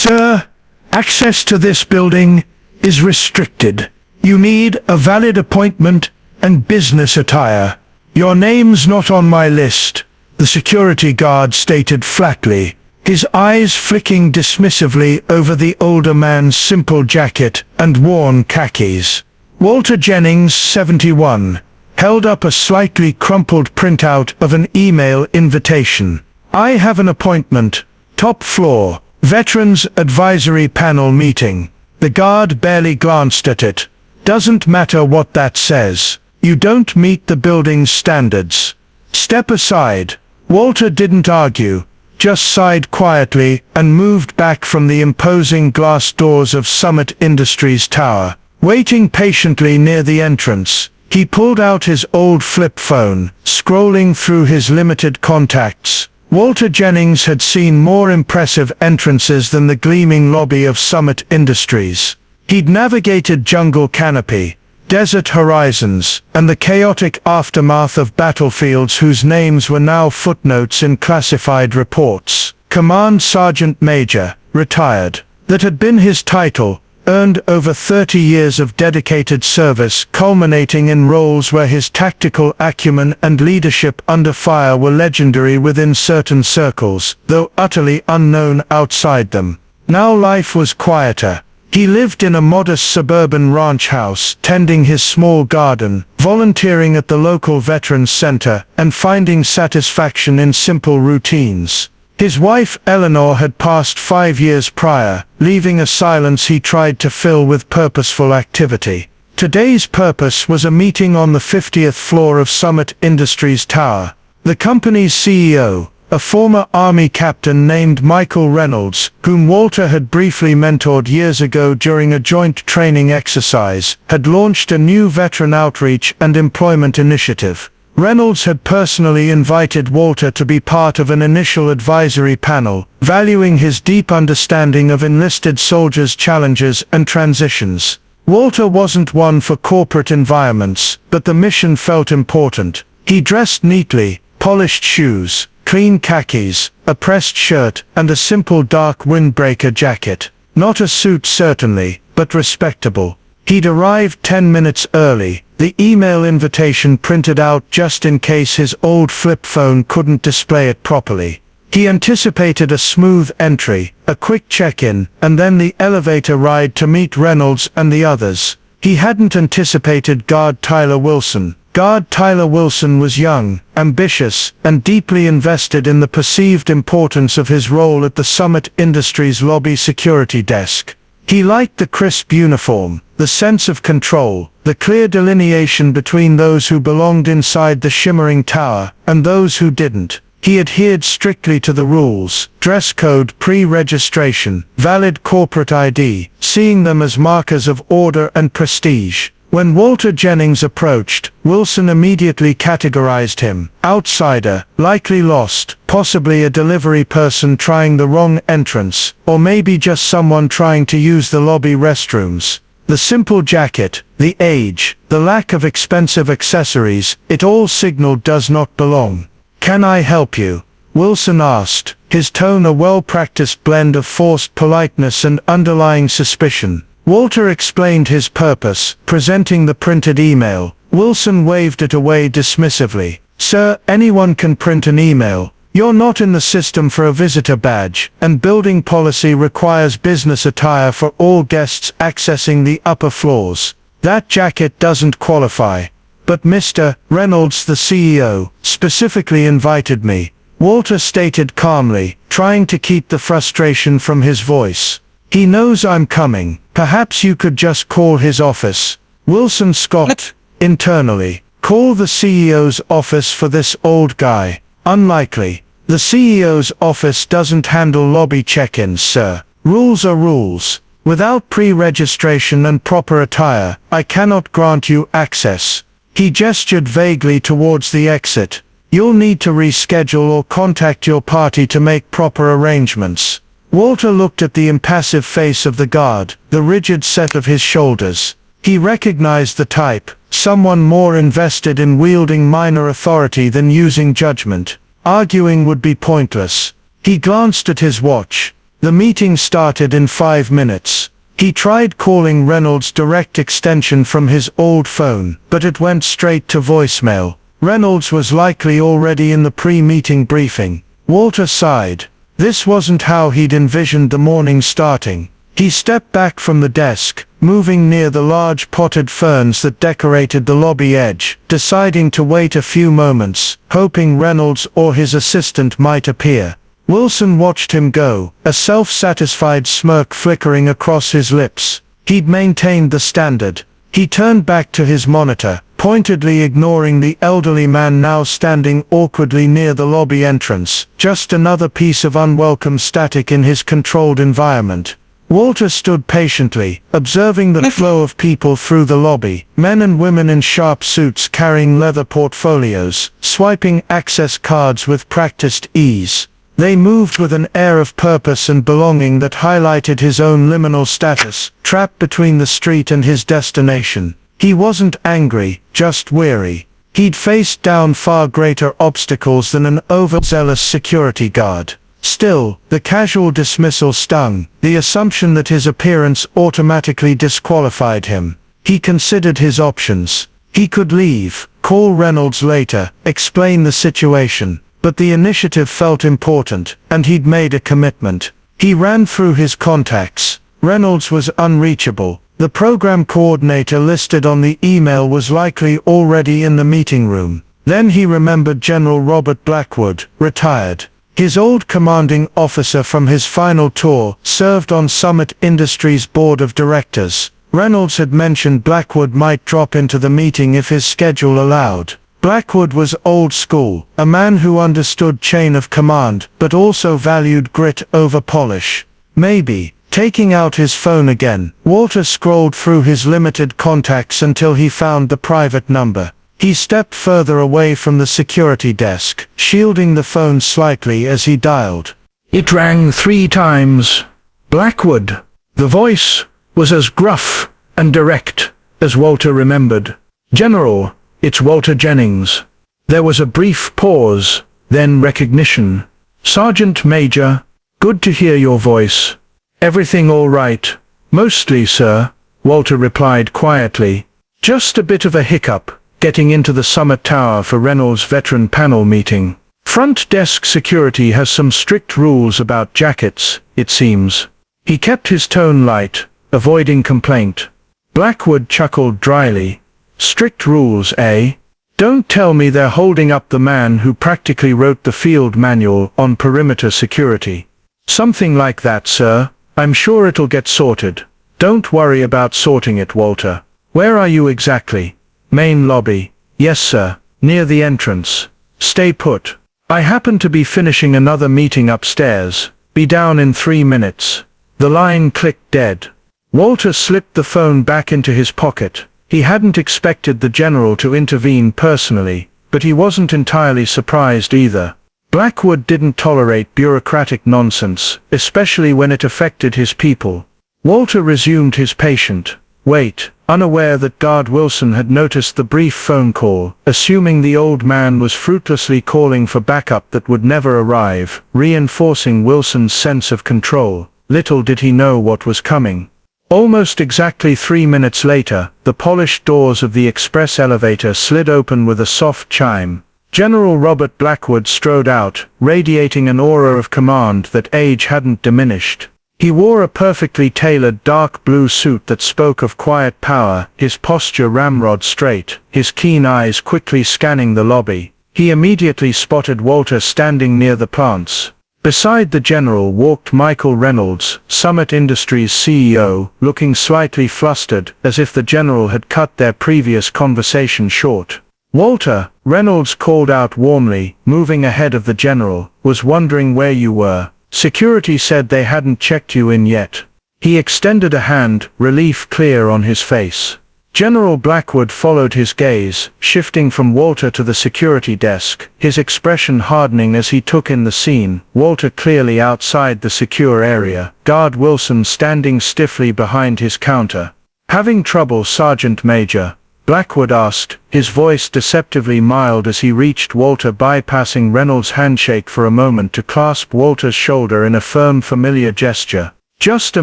Sir, access to this building is restricted. You need a valid appointment and business attire. Your name's not on my list, the security guard stated flatly, his eyes flicking dismissively over the older man's simple jacket and worn khakis. Walter Jennings, 71, held up a slightly crumpled printout of an email invitation. I have an appointment, top floor, Veterans Advisory Panel meeting. The guard barely glanced at it. Doesn't matter what that says. You don't meet the building's standards. Step aside. Walter didn't argue, just sighed quietly and moved back from the imposing glass doors of Summit Industries Tower. Waiting patiently near the entrance, he pulled out his old flip phone, scrolling through his limited contacts. Walter Jennings had seen more impressive entrances than the gleaming lobby of Summit Industries. He'd navigated jungle canopy, desert horizons, and the chaotic aftermath of battlefields whose names were now footnotes in classified reports. Command Sergeant Major, retired. That had been his title, earned over 30 years of dedicated service, culminating in roles where his tactical acumen and leadership under fire were legendary within certain circles, though utterly unknown outside them. Now life was quieter. He lived in a modest suburban ranch house, tending his small garden, volunteering at the local veterans center, and finding satisfaction in simple routines. His wife Eleanor had passed 5 years prior, leaving a silence he tried to fill with purposeful activity. Today's purpose was a meeting on the 50th floor of Summit Industries Tower. The company's CEO, a former Army captain named Michael Reynolds, whom Walter had briefly mentored years ago during a joint training exercise, had launched a new veteran outreach and employment initiative. Reynolds had personally invited Walter to be part of an initial advisory panel, valuing his deep understanding of enlisted soldiers' challenges and transitions. Walter wasn't one for corporate environments, but the mission felt important. He dressed neatly, polished shoes, clean khakis, a pressed shirt, and a simple dark windbreaker jacket. Not a suit certainly, but respectable. He'd arrived 10 minutes early, the email invitation printed out just in case his old flip phone couldn't display it properly. He anticipated a smooth entry, a quick check-in, and then the elevator ride to meet Reynolds and the others. He hadn't anticipated Guard Tyler Wilson. Guard Tyler Wilson was young, ambitious, and deeply invested in the perceived importance of his role at the Summit Industries lobby security desk. He liked the crisp uniform, the sense of control, the clear delineation between those who belonged inside the shimmering tower and those who didn't. He adhered strictly to the rules: dress code, pre-registration, valid corporate ID, seeing them as markers of order and prestige. When Walter Jennings approached, Wilson immediately categorized him: outsider, likely lost, possibly a delivery person trying the wrong entrance, or maybe just someone trying to use the lobby restrooms. The simple jacket, the age, the lack of expensive accessories, it all signaled does not belong. "Can I help you?" Wilson asked, his tone a well-practiced blend of forced politeness and underlying suspicion. Walter explained his purpose, presenting the printed email. Wilson waved it away dismissively. "Sir, anyone can print an email. You're not in the system for a visitor badge, and building policy requires business attire for all guests accessing the upper floors. That jacket doesn't qualify. But Mr. Reynolds, the CEO, specifically invited me," Walter stated calmly, trying to keep the frustration from his voice. "He knows I'm coming. Perhaps you could just call his office." Wilson scoffed internally. "Call the CEO's office for this old guy. Unlikely. The CEO's office doesn't handle lobby check-ins, sir. Rules are rules. Without pre-registration and proper attire, I cannot grant you access." He gestured vaguely towards the exit. "You'll need to reschedule or contact your party to make proper arrangements." Walter looked at the impassive face of the guard, the rigid set of his shoulders. He recognized the type, someone more invested in wielding minor authority than using judgment. Arguing would be pointless. He glanced at his watch. The meeting started in 5 minutes. He tried calling Reynolds' direct extension from his old phone, but it went straight to voicemail. Reynolds was likely already in the pre-meeting briefing. Walter sighed. This wasn't how he'd envisioned the morning starting. He stepped back from the desk, moving near the large potted ferns that decorated the lobby edge, deciding to wait a few moments, hoping Reynolds or his assistant might appear. Wilson watched him go, a self-satisfied smirk flickering across his lips. He'd maintained the standard. He turned back to his monitor, pointedly ignoring the elderly man now standing awkwardly near the lobby entrance, just another piece of unwelcome static in his controlled environment. Walter stood patiently, observing the flow of people through the lobby, men and women in sharp suits carrying leather portfolios, swiping access cards with practiced ease. They moved with an air of purpose and belonging that highlighted his own liminal status, trapped between the street and his destination. He wasn't angry, just weary. He'd faced down far greater obstacles than an overzealous security guard. Still, the casual dismissal stung, the assumption that his appearance automatically disqualified him. He considered his options. He could leave, call Reynolds later, explain the situation. But the initiative felt important, and he'd made a commitment. He ran through his contacts. Reynolds was unreachable. The program coordinator listed on the email was likely already in the meeting room. Then he remembered General Robert Blackwood, retired. His old commanding officer from his final tour, served on Summit Industries' board of directors. Reynolds had mentioned Blackwood might drop into the meeting if his schedule allowed. Blackwood was old school, a man who understood chain of command, but also valued grit over polish. Maybe. Taking out his phone again, Walter scrolled through his limited contacts until he found the private number. He stepped further away from the security desk, shielding the phone slightly as he dialed. It rang 3 times. Blackwood. The voice was as gruff and direct as Walter remembered. General, it's Walter Jennings. There was a brief pause, then recognition. Sergeant Major, good to hear your voice. Everything all right? Mostly, sir, Walter replied quietly. Just a bit of a hiccup, getting into the Summit Tower for Reynolds' veteran panel meeting. Front desk security has some strict rules about jackets, it seems. He kept his tone light, avoiding complaint. Blackwood chuckled dryly. Strict rules, eh? Don't tell me they're holding up the man who practically wrote the field manual on perimeter security. Something like that, sir. I'm sure it'll get sorted. Don't worry about sorting it, Walter. Where are you exactly? Main lobby. Yes, sir. Near the entrance. Stay put. I happen to be finishing another meeting upstairs. Be down in 3 minutes. The line clicked dead. Walter slipped the phone back into his pocket. He hadn't expected the general to intervene personally, but he wasn't entirely surprised either. Blackwood didn't tolerate bureaucratic nonsense, especially when it affected his people. Walter resumed his patient wait, unaware that Guard Wilson had noticed the brief phone call, assuming the old man was fruitlessly calling for backup that would never arrive, reinforcing Wilson's sense of control. Little did he know what was coming. Almost exactly 3 minutes later, the polished doors of the express elevator slid open with a soft chime. General Robert Blackwood strode out, radiating an aura of command that age hadn't diminished. He wore a perfectly tailored dark blue suit that spoke of quiet power, his posture ramrod straight, his keen eyes quickly scanning the lobby. He immediately spotted Walter standing near the plants. Beside the general walked Michael Reynolds, Summit Industries CEO, looking slightly flustered, as if the general had cut their previous conversation short. Walter, Reynolds called out warmly, moving ahead of the general, was wondering where you were. Security said they hadn't checked you in yet. He extended a hand, relief clear on his face. General Blackwood followed his gaze, shifting from Walter to the security desk, his expression hardening as he took in the scene. Walter clearly outside the secure area, Guard Wilson standing stiffly behind his counter. Having trouble, Sergeant Major. Blackwood asked, his voice deceptively mild as he reached Walter, bypassing Reynolds' handshake for a moment to clasp Walter's shoulder in a firm, familiar gesture. "Just a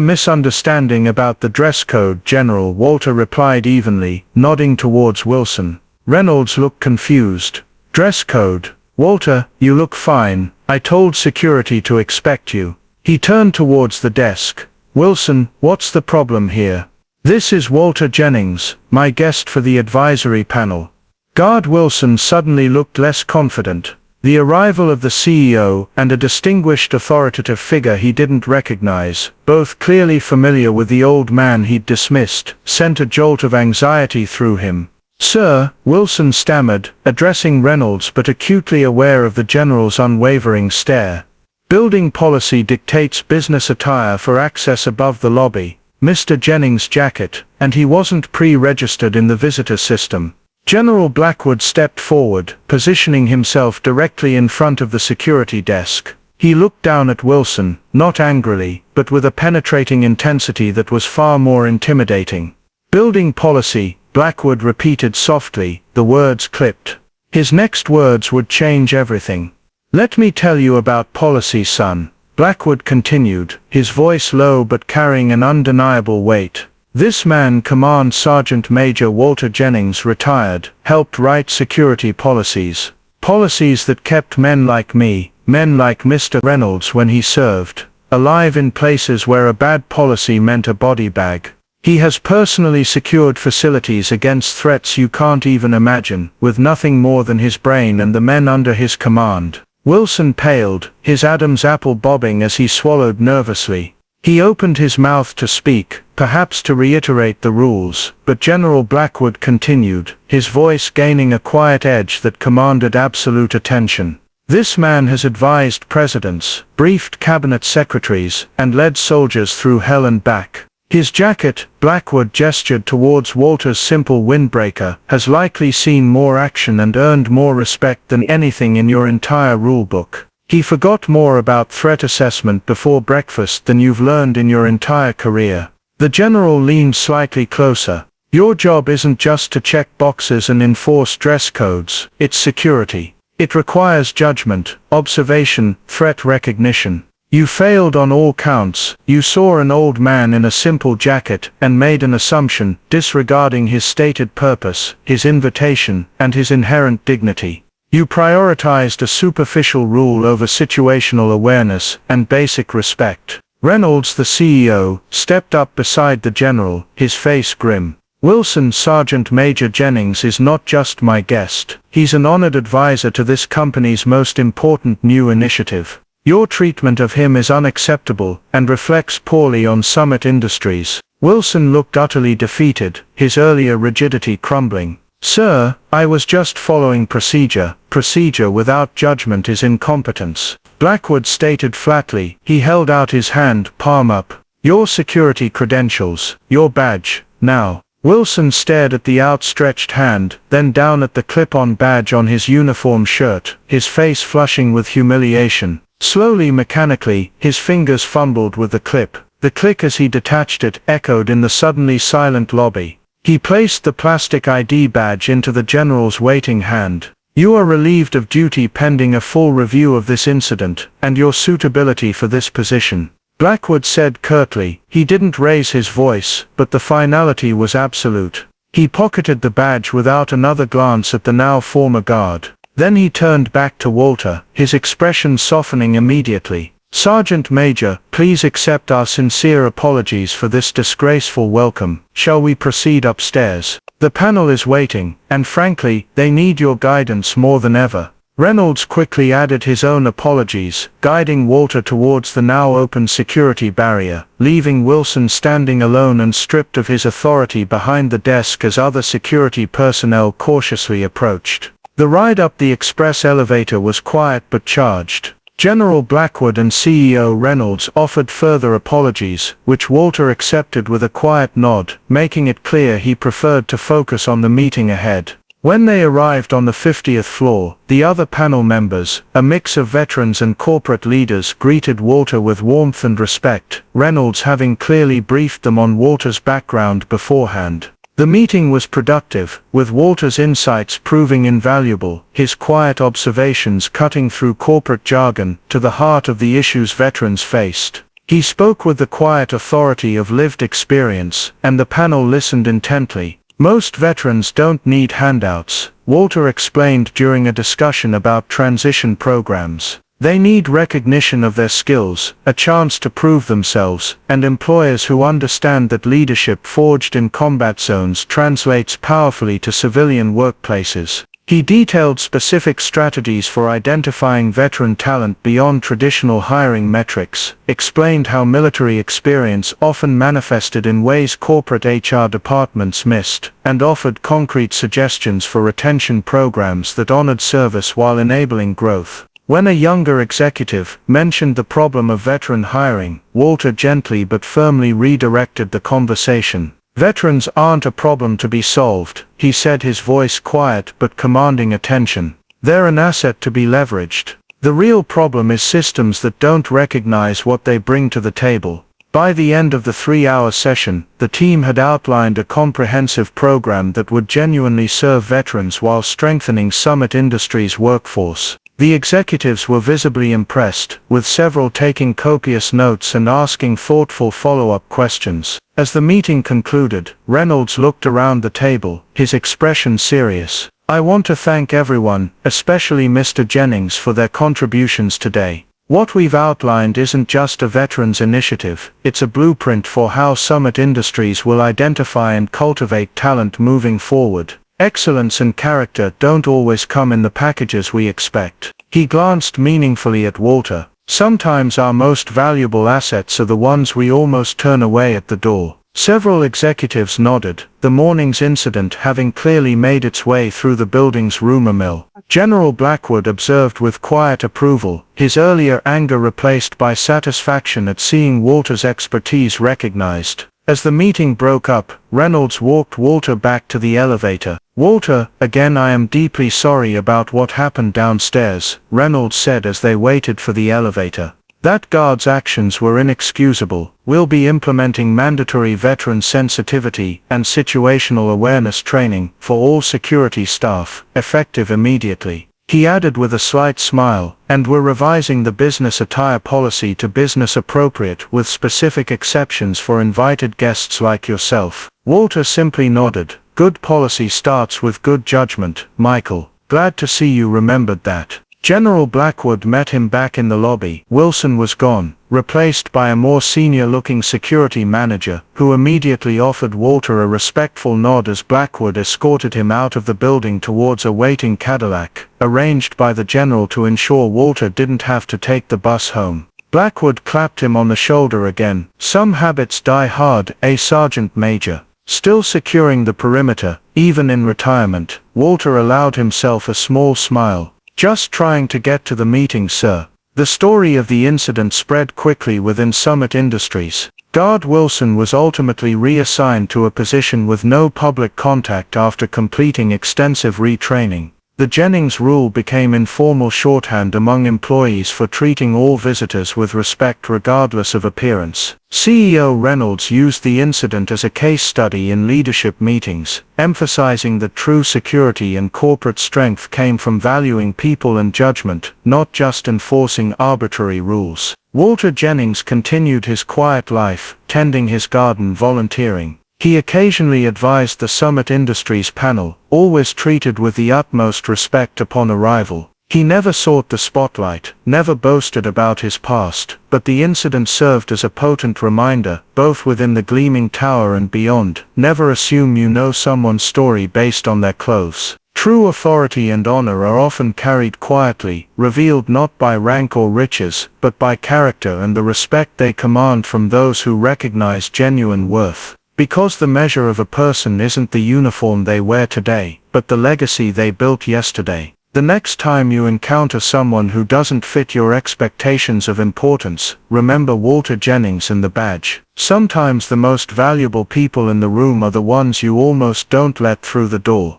misunderstanding about the dress code, General," Walter replied evenly, nodding towards Wilson. Reynolds looked confused. "Dress code? Walter, you look fine. I told security to expect you." He turned towards the desk. "Wilson, what's the problem here?" "This is Walter Jennings, my guest for the advisory panel." Guard Wilson suddenly looked less confident. The arrival of the CEO and a distinguished authoritative figure he didn't recognize, both clearly familiar with the old man he'd dismissed, sent a jolt of anxiety through him. "Sir," Wilson stammered, addressing Reynolds but acutely aware of the general's unwavering stare. "Building policy dictates business attire for access above the lobby. Mr. Jennings' jacket, and he wasn't pre-registered in the visitor system." General Blackwood stepped forward, positioning himself directly in front of the security desk. He looked down at Wilson, not angrily, but with a penetrating intensity that was far more intimidating. "Building policy," Blackwood repeated softly, the words clipped. His next words would change everything. "Let me tell you about policy, son," Blackwood continued, his voice low but carrying an undeniable weight. "This man, Command Sergeant Major Walter Jennings, retired, helped write security policies. Policies that kept men like me, men like Mr. Reynolds when he served, alive in places where a bad policy meant a body bag. He has personally secured facilities against threats you can't even imagine, with nothing more than his brain and the men under his command." Wilson paled, his Adam's apple bobbing as he swallowed nervously. He opened his mouth to speak, perhaps to reiterate the rules, but General Blackwood continued, his voice gaining a quiet edge that commanded absolute attention. "This man has advised presidents, briefed cabinet secretaries, and led soldiers through hell and back. His jacket," Blackwood gestured towards Walter's simple windbreaker, "has likely seen more action and earned more respect than anything in your entire rulebook. He forgot more about threat assessment before breakfast than you've learned in your entire career." The general leaned slightly closer. "Your job isn't just to check boxes and enforce dress codes, it's security. It requires judgment, observation, threat recognition. You failed on all counts. You saw an old man in a simple jacket and made an assumption, disregarding his stated purpose, his invitation, and his inherent dignity. You prioritized a superficial rule over situational awareness and basic respect." Reynolds, the CEO, stepped up beside the general, his face grim. "Wilson, Sergeant Major Jennings is not just my guest. He's an honored advisor to this company's most important new initiative. Your treatment of him is unacceptable and reflects poorly on Summit Industries." Wilson looked utterly defeated, his earlier rigidity crumbling. "Sir, I was just following procedure. Procedure without judgment is incompetence," Blackwood stated flatly. He held out his hand, palm up. "Your security credentials, your badge, now." Wilson stared at the outstretched hand, then down at the clip-on badge on his uniform shirt, his face flushing with humiliation. Slowly, mechanically, his fingers fumbled with the clip. The click as he detached it echoed in the suddenly silent lobby. He placed the plastic ID badge into the general's waiting hand. "You are relieved of duty pending a full review of this incident, and your suitability for this position," Blackwood said curtly. He didn't raise his voice, but the finality was absolute. He pocketed the badge without another glance at the now former guard. Then he turned back to Walter, his expression softening immediately. "Sergeant Major, please accept our sincere apologies for this disgraceful welcome. Shall we proceed upstairs? The panel is waiting, and frankly, they need your guidance more than ever." Reynolds quickly added his own apologies, guiding Walter towards the now open security barrier, leaving Wilson standing alone and stripped of his authority behind the desk as other security personnel cautiously approached. The ride up the express elevator was quiet but charged. General Blackwood and CEO Reynolds offered further apologies, which Walter accepted with a quiet nod, making it clear he preferred to focus on the meeting ahead. When they arrived on the 50th floor, the other panel members, a mix of veterans and corporate leaders, greeted Walter with warmth and respect, Reynolds having clearly briefed them on Walter's background beforehand. The meeting was productive, with Walter's insights proving invaluable, his quiet observations cutting through corporate jargon to the heart of the issues veterans faced. He spoke with the quiet authority of lived experience, and the panel listened intently. Most veterans don't need handouts, Walter explained during a discussion about transition programs. They need recognition of their skills, a chance to prove themselves, and employers who understand that leadership forged in combat zones translates powerfully to civilian workplaces. He detailed specific strategies for identifying veteran talent beyond traditional hiring metrics, explained how military experience often manifested in ways corporate HR departments missed, and offered concrete suggestions for retention programs that honored service while enabling growth. When a younger executive mentioned the problem of veteran hiring, Walter gently but firmly redirected the conversation. "Veterans aren't a problem to be solved," he said, his voice quiet but commanding attention. "They're an asset to be leveraged. The real problem is systems that don't recognize what they bring to the table." By the end of the 3-hour session, the team had outlined a comprehensive program that would genuinely serve veterans while strengthening Summit Industries' workforce. The executives were visibly impressed, with several taking copious notes and asking thoughtful follow-up questions. As the meeting concluded, Reynolds looked around the table, his expression serious. "I want to thank everyone, especially Mr. Jennings, for their contributions today. What we've outlined isn't just a veterans initiative, it's a blueprint for how Summit Industries will identify and cultivate talent moving forward. Excellence and character don't always come in the packages we expect." He glanced meaningfully at Walter. "Sometimes our most valuable assets are the ones we almost turn away at the door." Several executives nodded, the morning's incident having clearly made its way through the building's rumor mill. General Blackwood observed with quiet approval, his earlier anger replaced by satisfaction at seeing Walter's expertise recognized. As the meeting broke up, Reynolds walked Walter back to the elevator. "Walter, again I am deeply sorry about what happened downstairs," Reynolds said as they waited for the elevator. "That guard's actions were inexcusable. We'll be implementing mandatory veteran sensitivity and situational awareness training for all security staff, effective immediately." He added with a slight smile, "And we're revising the business attire policy to business appropriate with specific exceptions for invited guests like yourself." Walter simply nodded. "Good policy starts with good judgment, Michael. Glad to see you remembered that." General Blackwood met him back in the lobby. Wilson was gone, replaced by a more senior-looking security manager, who immediately offered Walter a respectful nod as Blackwood escorted him out of the building towards a waiting Cadillac, arranged by the general to ensure Walter didn't have to take the bus home. Blackwood clapped him on the shoulder again. "Some habits die hard, Sergeant Major." Still securing the perimeter, even in retirement, Walter allowed himself a small smile. "Just trying to get to the meeting, sir." The story of the incident spread quickly within Summit Industries. Guard Wilson was ultimately reassigned to a position with no public contact after completing extensive retraining. The Jennings rule became informal shorthand among employees for treating all visitors with respect regardless of appearance. CEO Reynolds used the incident as a case study in leadership meetings, emphasizing that true security and corporate strength came from valuing people and judgment, not just enforcing arbitrary rules. Walter Jennings continued his quiet life, tending his garden, volunteering. He occasionally advised the Summit Industries panel, always treated with the utmost respect upon arrival. He never sought the spotlight, never boasted about his past, but the incident served as a potent reminder, both within the Gleaming Tower and beyond. Never assume you know someone's story based on their clothes. True authority and honor are often carried quietly, revealed not by rank or riches, but by character and the respect they command from those who recognize genuine worth. Because the measure of a person isn't the uniform they wear today, but the legacy they built yesterday. The next time you encounter someone who doesn't fit your expectations of importance, remember Walter Jennings and the badge. Sometimes the most valuable people in the room are the ones you almost don't let through the door.